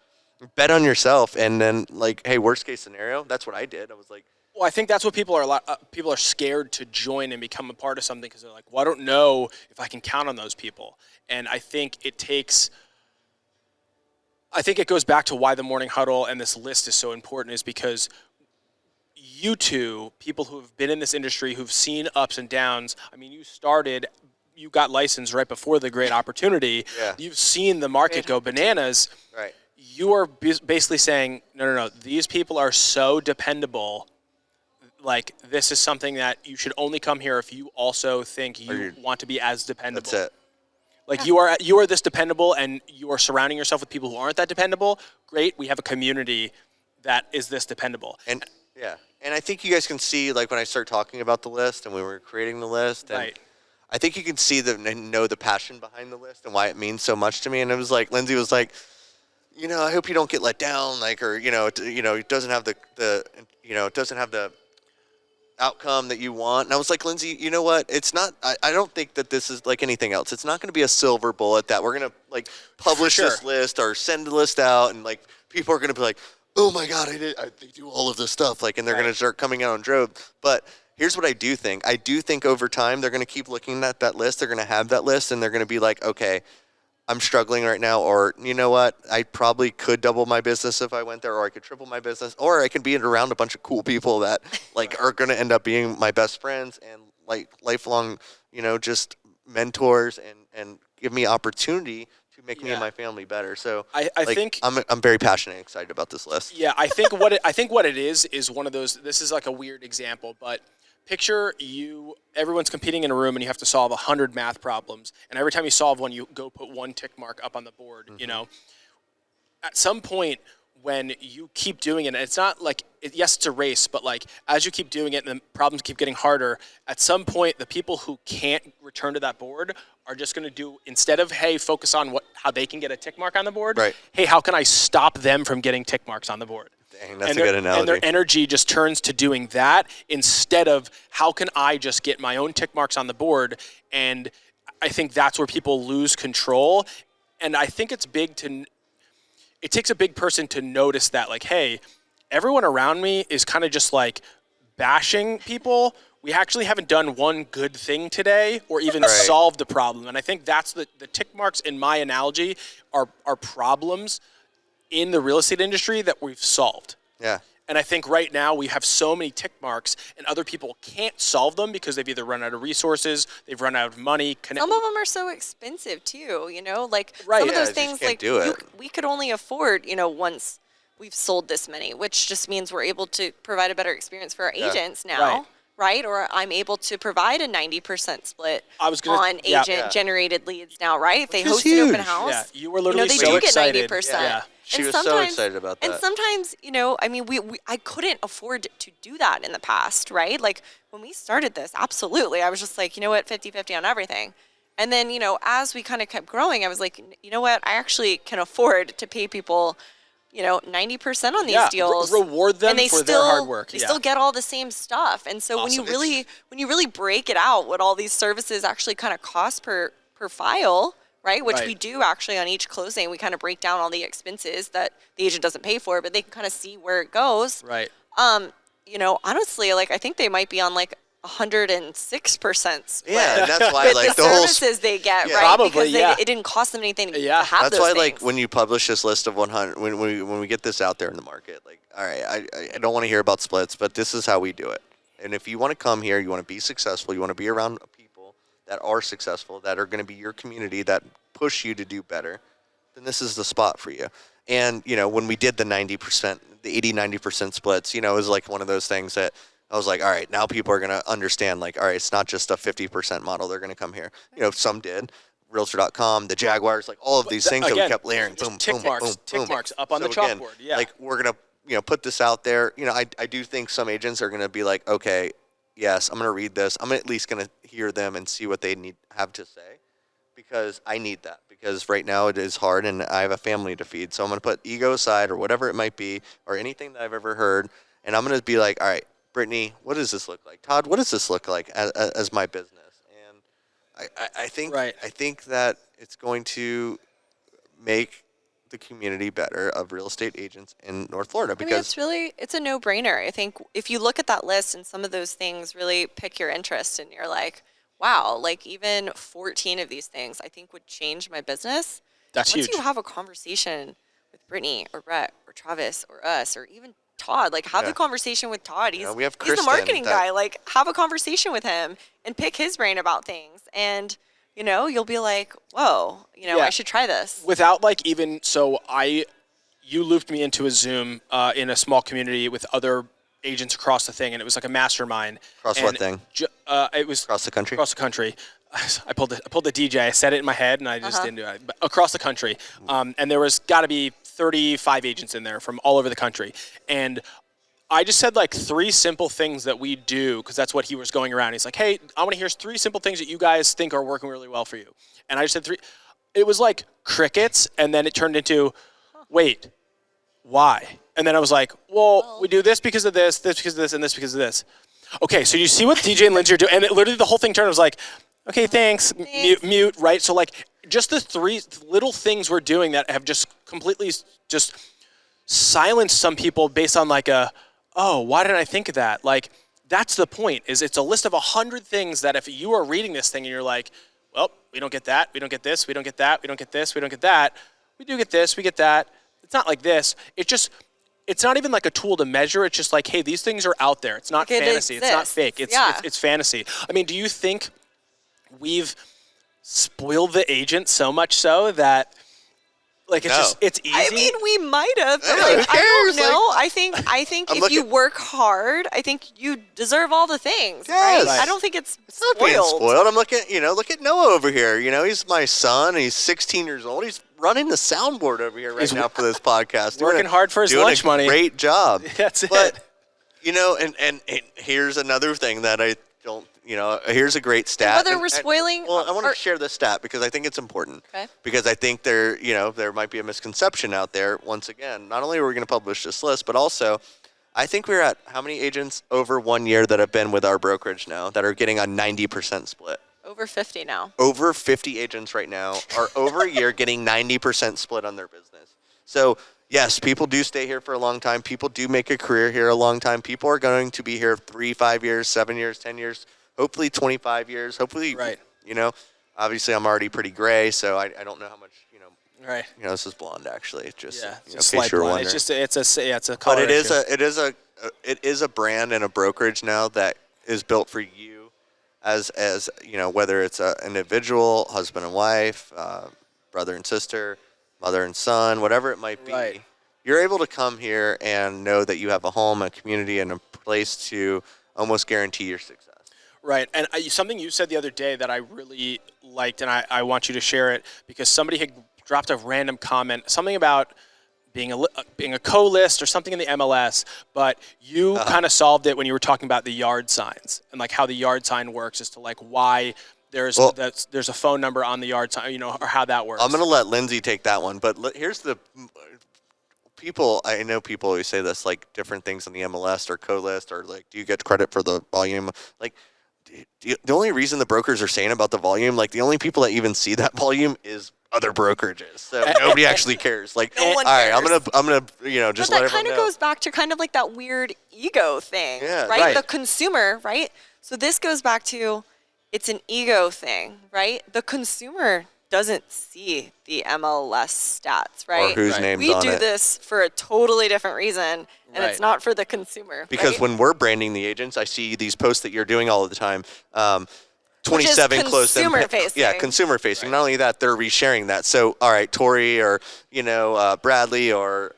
bet on yourself. And then like, hey, worst case scenario, that's what I did. I was like, well, I think that's what people are scared to join and become a part of something because they're like, well, I don't know if I can count on those people. And I think it goes back to why the morning huddle and this list is so important, is because you two, people who have been in this industry, who've seen ups and downs. I mean, you got licensed right before the great opportunity. Yeah. You've seen the market go bananas. Right. You are basically saying, no, these people are so dependable. Like, this is something that you should only come here if you also think you want to be as dependable. That's it. Like, you are this dependable, and you are surrounding yourself with people who aren't that dependable. Great, we have a community that is this dependable. And and I think you guys can see, like, when I start talking about the list and when we were creating the list, and Right. I think you can see and know the passion behind the list and why it means so much to me. And it was like, Lindsey was like, I hope you don't get let down, like, or it doesn't have the outcome that you want. And I was like, Lindsey, you know what? It's not. I don't think that this is like anything else. It's not going to be a silver bullet that we're going to like publish this list or send the list out, and like people are going to be like, oh my God, they do all of this stuff, like, and they're going to start coming out on drove. But here's what I do think. I do think over time they're going to keep looking at that list. They're going to have that list, and they're going to be like, okay, I'm struggling right now, or you know what? I probably could double my business if I went there, or I could triple my business, or I could be around a bunch of cool people that like are going to end up being my best friends and like lifelong, just mentors and give me opportunity to make me and my family better. So I think I'm very passionate and excited about this list. Yeah, I think what it is one of those. This is like a weird example, but picture everyone's competing in a room and you have to solve 100 math problems, and every time you solve one, you go put one tick mark up on the board. Mm-hmm. At some point when you keep doing it, and it's not like yes, it's a race, but like as you keep doing it and the problems keep getting harder, at some point the people who can't return to that board are just going to do, instead of focus on how they can get a tick mark on the board. Right. Hey, how can I stop them from getting tick marks on the board? Dang, that's a good analogy. And their energy just turns to doing that instead of how can I just get my own tick marks on the board. And I think that's where people lose control. And I think it takes a big person to notice that, like, hey, everyone around me is kind of just like bashing people. We actually haven't done one good thing today or even solved a problem. And I think that's the tick marks in my analogy are problems in the real estate industry that we've solved. Yeah. And I think right now we have so many tick marks and other people can't solve them because they've either run out of resources, they've run out of money. Some of them are so expensive too, like Right. some of Yeah, those you things just can't like do it. we could only afford, once we've sold this many, which just means we're able to provide a better experience for our agents now. Right, or I'm able to provide a 90% split on agent-generated leads now, right? If they Which is host an open huge. house, Yeah, you were literally they so do excited. get 90%. Yeah. She And was so sometimes- excited about that. And sometimes, I couldn't afford to do that in the past, right? Like when we started this, absolutely. I was just like, 50-50 on everything. And then, as we kind of kept growing, I was like, you know what? I actually can afford to pay people 90% on these deals. Reward them and for their hard work. They still get all the same stuff. And so Awesome. when you really break it out, what all these services actually kind of cost per file, right? Which we do actually on each closing, we kind of break down all the expenses that the agent doesn't pay for, but they can kind of see where it goes. Right. Honestly, like I think they might be on like 106% split. Yeah, and that's why with like the the whole services they get, right? Probably, because yeah. it didn't cost them anything to Yeah. have That's those why, things. like, when you publish this list of 100, when we get this out there in the market, like, all right, I don't want to hear about splits, but this is how we do it. And if you want to come here, you want to be successful, you want to be around people that are successful, that are going to be your community, that push you to do better, then this is the spot for you. And, when we did the 90%, the 80-90% splits, it was like one of those things that I was like, all right, now people are going to understand, like, all right, it's not just a 50% model. They're going to come here. Some did. Realtor.com, the Jaguars, like all of these things that we kept layering. Boom, tick boom, marks, boom, tick boom. marks up on So the again, chalkboard. Yeah. like we're going to, put this out there. I do think some agents are going to be like, okay, yes, I'm going to read this. I'm at least going to hear them and see what they have to say because I need that. Because right now it is hard and I have a family to feed. So I'm going to put ego aside or whatever it might be or anything that I've ever heard. And I'm going to be like, all right, Brittany, what does this look like? Todd, what does this look like as my business? And I think that it's going to make the community better of real estate agents in North Florida because it's a no-brainer. I think if you look at that list and some of those things really pick your interest and you're like, wow, like even 14 of these things I think would change my business. That's Once huge. you have a conversation with Brittany or Brett or Travis or us or even Todd. Like, have Yeah. the conversation with Todd. He's, we have he's the Kristen marketing that- guy. Like, have a conversation with him and pick his brain about things. And, you know, you'll be like, whoa, you know, Yeah. I should try this. Without like even so, you looped me into a Zoom in a small community with other agents across the thing, and it was like a mastermind. Across what thing? It was Across the country? Across the country. I pulled the DJ. I said it in my head, and I just didn't do it. But across the country, and there was got to be 35 agents in there from all over the country, and I just said like 3 simple things that we do, because that's what he was going around. He's like, hey, I want to hear 3 simple things that you guys think are working really well for you. And I just said 3. It was like crickets, and then it turned into, wait, why? And then I was like, well, we do this because of this because of this, and this because of this. Okay, so you see what DJ and Lindsey are doing? And it literally the whole thing turned. I was like, okay, thanks. Mute, right? So like just the 3 little things we're doing that have just completely just silenced some people based on like oh, why didn't I think of that? Like, that's the point, is it's a list of 100 things that if you are reading this thing and you're like, well, we don't get that, we don't get this, we don't get that, we don't get this, we don't get that, we do get this, we get that. It's not like this. It's not even like a tool to measure. It's just like, hey, these things are out there. It's not Like, it fantasy. It's not fake. exists. It's fantasy. I mean, do you think we've spoiled the agent so much so that like it's No. just it's easy? I mean, we might have. But Yeah, like, who I don't cares? know. Like, I think I'm if you looking- work hard, I think you deserve all the things. Yes. Right? Right. I don't think it's Not being spoiled. I'm looking, look at Noah over here. He's my son. He's 16 years old. He's running the soundboard over here right now for this podcast. working hard for his lunch money. Great job. That's it. But, and here's another thing that I don't, here's a great stat. whether we're spoiling Well, I want to or- share this stat because I think it's important. Okay. Because I think there might be a misconception out there. Once again, not only are we going to publish this list, but also I think we're at how many agents over 1 year that have been with our brokerage now that are getting a 90% split? over 50 now. Over 50 agents right now are over a year getting 90% split on their business. So yes, people do stay here for a long time. People do make a career here a long time. People are going to be here 3, 5 years, 7 years, 10 years, hopefully 25 years. Hopefully, Right. Obviously I'm already pretty gray, so I don't know how much, right. this is blonde actually. Just Yeah, in it's a case slight you're blend. wondering. It's a color But issue. it is a brand and a brokerage now that is built for you as whether it's an individual, husband and wife, brother and sister, mother and son, whatever it might be. Right. You're able to come here and know that you have a home, a community, and a place to almost guarantee your success. Right, and something you said the other day that I really liked, and I want you to share it, because somebody had dropped a random comment, something about being a co-list or something in the MLS, but you kind of solved it when you were talking about the yard signs and like how the yard sign works as to like why there's a phone number on the yard sign, or how that works. I'm going to let Lindsey take that one, but here's the people. I know people always say this, like different things on the MLS or co-list, or like, do you get credit for the volume? Like, the only reason the brokers are saying about the volume, like the only people that even see that volume is other brokerages. So nobody actually cares. Like, No one all right, I'm cares. gonna, just But let that everyone kind of know. goes back to kind of like that weird ego thing, Yeah, right? right. The consumer, right? So this goes back to it's an ego thing, right? The consumer doesn't see the MLS stats, right? Or whose Right. name's We on do it. this for a totally different reason, and Right. it's not for the consumer. Because right? when we're branding the agents, I see these posts that you're doing all the time. 27 closed consumer facing. Yeah, consumer facing. Not only that, they're resharing that. So, all right, Tori or Bradley or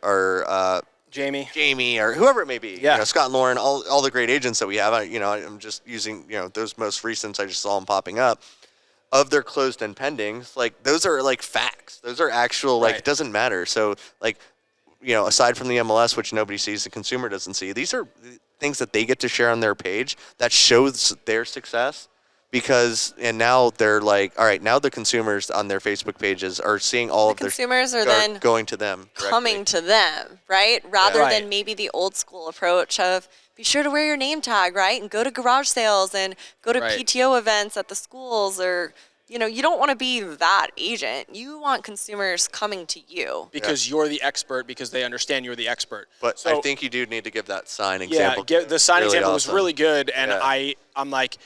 Jamie. Jamie or whoever it may be. Yeah. Scott and Lauren, all the great agents that we have. I'm just using those most recent. I just saw them popping up of their closed and pendings. Like those are like facts. Those are actual. Like Right. it doesn't matter. So like aside from the MLS, which nobody sees, the consumer doesn't see. These are things that they get to share on their page that shows their success. And now they're like, all right, now the consumers on their Facebook pages are seeing all of their consumers are then going to them directly. coming to them, right? Rather Right. than maybe the old school approach of be sure to wear your name tag, right? And go to garage sales and go to Right. PTO events at the schools or, you don't want to be that agent. You want consumers coming to you. Because you're the expert, because they understand you're the expert. But So- I think you do need to give that sign Yeah, example. the sign Really example was awesome. really good, and Yeah. I'm like,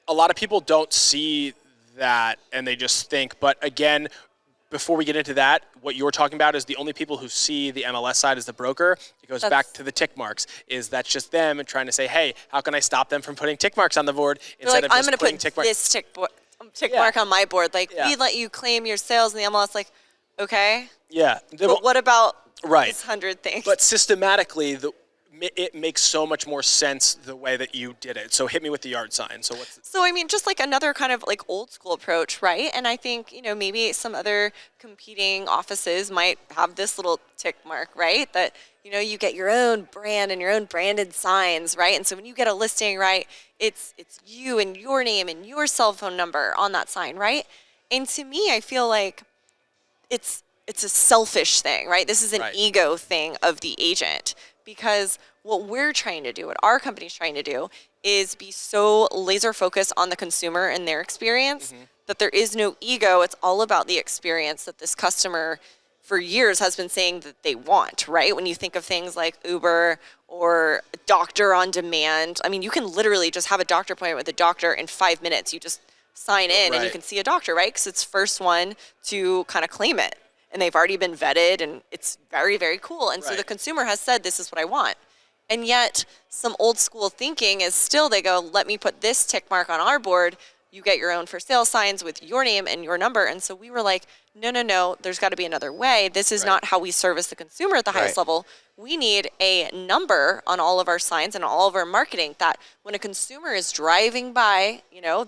a lot of people don't see that, and they just think. But again, before we get into that, what you're talking about is the only people who see the MLS side is the broker. It goes back to the tick marks. That's just them trying to say, hey, how can I stop them from putting tick marks on the board instead of I'm just going to putting put tick marks? this tick mark on my board. Like, Yeah. we let you claim your sales in the MLS. Like, okay. Yeah. But what about Right. these 100 things? But systematically, it makes so much more sense the way that you did it. So hit me with the yard sign. So So, I mean, just like another kind of like old school approach, right? And I think, maybe some other competing offices might have this little tick mark, right? That, you get your own brand and your own branded signs, right? And so when you get a listing, right, it's you and your name and your cell phone number on that sign, right? And to me, I feel like it's a selfish thing, right? This is an ego thing of the agent, because what we're trying to do, what our company's trying to do, is be so laser focused on the consumer and their experience that there is no ego. It's all about the experience that this customer for years has been saying that they want, right? When you think of things like Uber or doctor on demand, I mean, you can literally just have a doctor appointment with a doctor in 5 minutes. You just sign in and you can see a doctor, right? Because it's first one to kind of claim it. And they've already been vetted, and it's very, very cool. And so the consumer has said, this is what I want. And yet some old school thinking is still, they go, let me put this tick mark on our board. You get your own for sale signs with your name and your number. And so we were like, no, there's got to be another way. This is not how we service the consumer at the highest level. We need a number on all of our signs and all of our marketing, that when a consumer is driving by,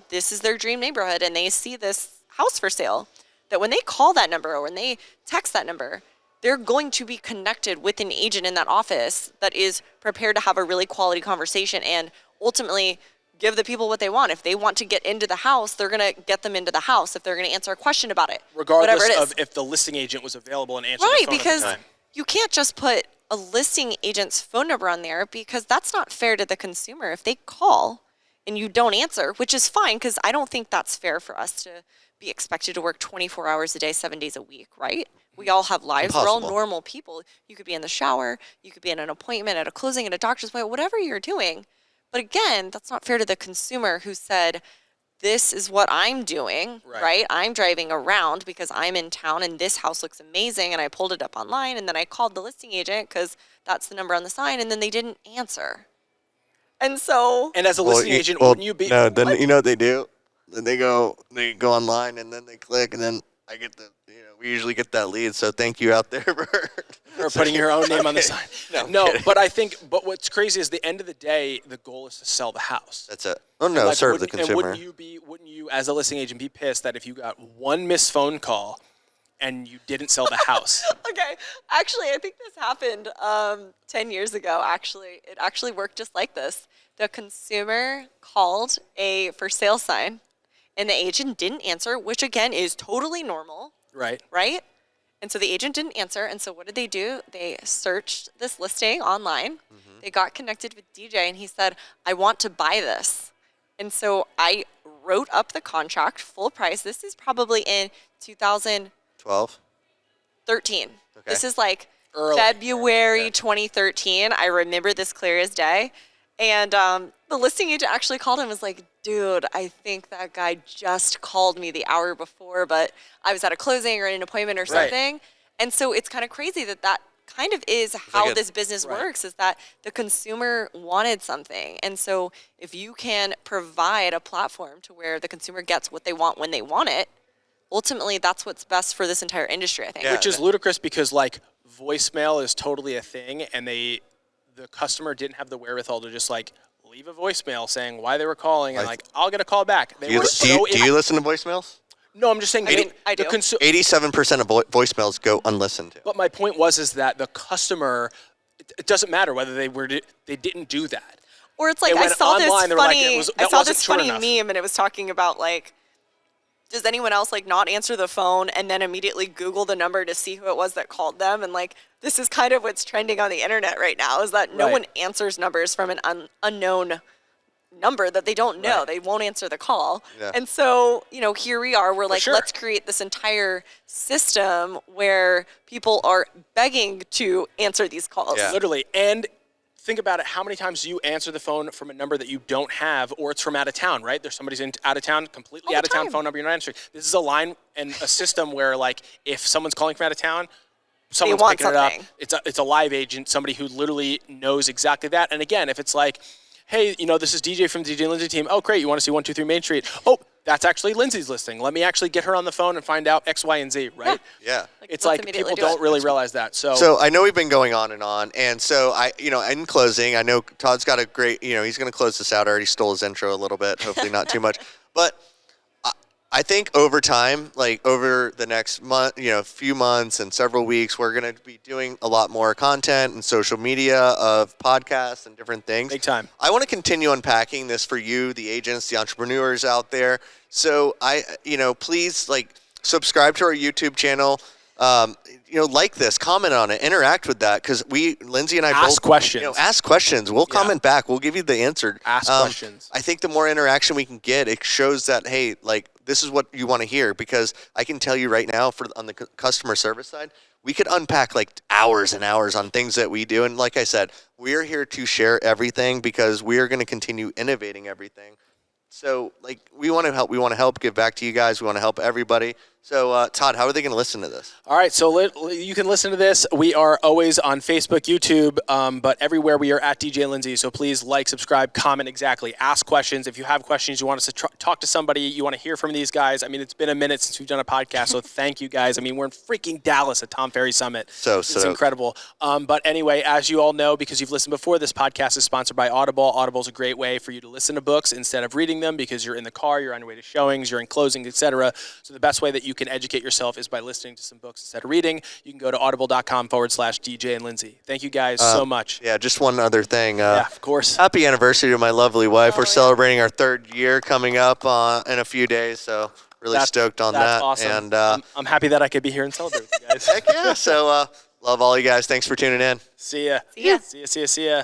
this is their dream neighborhood and they see this house for sale, that when they call that number or when they text that number, they're going to be connected with an agent in that office that is prepared to have a really quality conversation and ultimately give the people what they want. If they want to get into the house, they're going to get them into the house. If they're going to answer a question about it, regardless whatever it is. of if the listing agent was available and answered the phone because at the time. you can't just put a listing agent's phone number on there, because that's not fair to the consumer. If they call and you don't answer, which is fine, because I don't think that's fair for us to be expected to work 24 hours a day, 7 days a week, right? We all have lives. Impossible. We're all normal people. You could be in the shower. You could be in an appointment, at a closing, at a doctor's appointment, whatever you're doing. But again, that's not fair to the consumer who said, this is what I'm doing, right? I'm driving around because I'm in town and this house looks amazing, and I pulled it up online, and then I called the listing agent because that's the number on the sign, and then they didn't answer. And so... And as a listing agent, wouldn't you be... No, then you know what they do? Then they go online, and then they click, and then I get we usually get that lead. So thank you out there for putting your own name on the sign. No, but what's crazy is, the end of the day, the goal is to sell the house. That's it. Oh no, serve the consumer. And wouldn't you as a listing agent be pissed that if you got one missed phone call and you didn't sell the house? Okay, actually, I think this happened 10 years ago. Actually, it actually worked just like this. The consumer called a for sale sign, and the agent didn't answer, which again is totally normal. Right? And so the agent didn't answer. And so what did they do? They searched this listing online. They got connected with DJ, and he said, I want to buy this. And so I wrote up the contract, full price. This is probably in 2012. 13. Okay. This is like early. February 2013. I remember this clear as day. And the listing agent actually called him and was like, dude, I think that guy just called me the hour before, but I was at a closing or an appointment or something. And so it's kind of crazy that kind of is how this business works, is that the consumer wanted something. And so if you can provide a platform to where the consumer gets what they want when they want it, ultimately that's what's best for this entire industry, I think. Which is ludicrous, because voicemail is totally a thing, and the customer didn't have the wherewithal to just leave a voicemail saying why they were calling, and I'll get a call back. Do you listen to voicemails? No, I'm just saying. I do. 87% of voicemails go unlistened to. But my point is that the customer, it doesn't matter whether they didn't do that. Or it's like, I saw this funny meme, and it was talking about does anyone else not answer the phone and then immediately Google the number to see who it was that called them? And this is kind of what's trending on the internet right now, is that no one answers numbers from an unknown number that they don't know. They won't answer the call. Yeah. And so, here we are. We're let's create this entire system where people are begging to answer these calls. Yeah. Literally. And think about it. How many times do you answer the phone from a number that you don't have, or it's from out of town, right? There's somebody's out of town, completely All out the of town time. phone number you're not answering. This is a line and a system where, like, if someone's calling from out of town, someone's want picking it up. something. It's a live agent, somebody who literally knows exactly that. And again, if it's like, hey, this is DJ from the DJ&Lindsey team. Oh, great, you want to see 123 Main Street? Oh, that's actually Lindsay's listing. Let me actually get her on the phone and find out X, Y, and Z, right? Yeah. It's let's like immediately people do don't it. really realize that. So I know we've been going on, and so in closing, I know Todd's got a great, he's going to close this out. I already stole his intro a little bit, hopefully not too much, but I think over time, like over the next month, few months and several weeks, we're going to be doing a lot more content and social media of podcasts and different things. Big time. I want to continue unpacking this for you, the agents, the entrepreneurs out there. So please subscribe to our YouTube channel. Like this, comment on it, interact with that, because Lindsay and I ask both questions. Ask questions. We'll comment back. We'll give you the answer. Ask questions. I think the more interaction we can get, it shows that, hey, this is what you want to hear, because I can tell you right now, on the customer service side, we could unpack hours and hours on things that we do. And like I said, we're here to share everything, because we are going to continue innovating everything. So we want to help. We want to help give back to you guys. We want to help everybody. So Todd, how are they going to listen to this? All right, so you can listen to this. We are always on Facebook, YouTube, but everywhere we are at DJ&Lindsey. So please subscribe, comment, exactly. Ask questions. If you have questions, you want us to talk to somebody, you want to hear from these guys. I mean, it's been a minute since we've done a podcast, so thank you guys. I mean, we're in freaking Dallas at Tom Ferry Summit. It's incredible. But anyway, as you all know, because you've listened before, this podcast is sponsored by Audible. Audible is a great way for you to listen to books instead of reading them, because you're in the car, you're on your way to showings, you're in closings, etc. So the best way that you can educate yourself is by listening to some books instead of reading. You can go to audible.com/DJ&Lindsey. Thank you guys so much. Yeah, just one other thing. Yeah, of course. Happy anniversary to my lovely wife. We're yeah. celebrating our 3rd year coming up in a few days, so really stoked on that's that. Awesome. And I'm happy that I could be here and celebrate with you guys. heck yeah. So love all you guys. Thanks for tuning in. See ya. See ya. See ya.